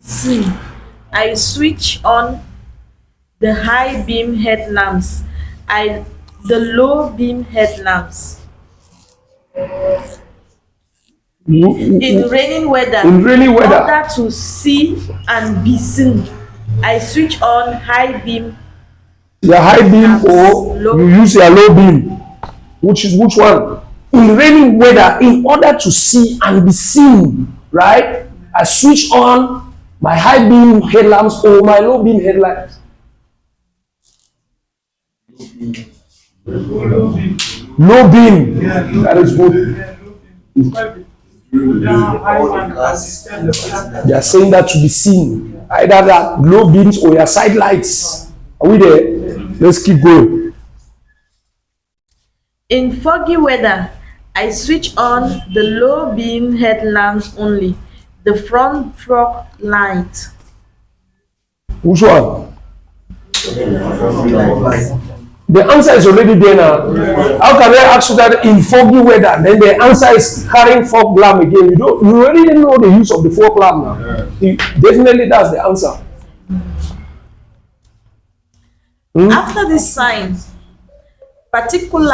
seen. I switch on the high beam headlamps. I the low beam headlamps. In raining weather, In rainy in weather, order to see and be seen, I switch on high beam your high beam lamps. or you Low use your low beam. Which one? In raining weather, in order to see and be seen, right? I switch on my high beam headlamps or my low beam headlights. Low beam. That is good. They are saying that to be seen. Either that low beams or your side lights. Are we there? Let's keep going. In foggy weather, I switch on the low beam headlamps only, the front fog light. Which one? The answer is already there now. How can I ask you that in foggy weather? Then the answer is carrying fog lamp again. You already know the use of the fog lamp now. Definitely that's the answer. After this sign, particularly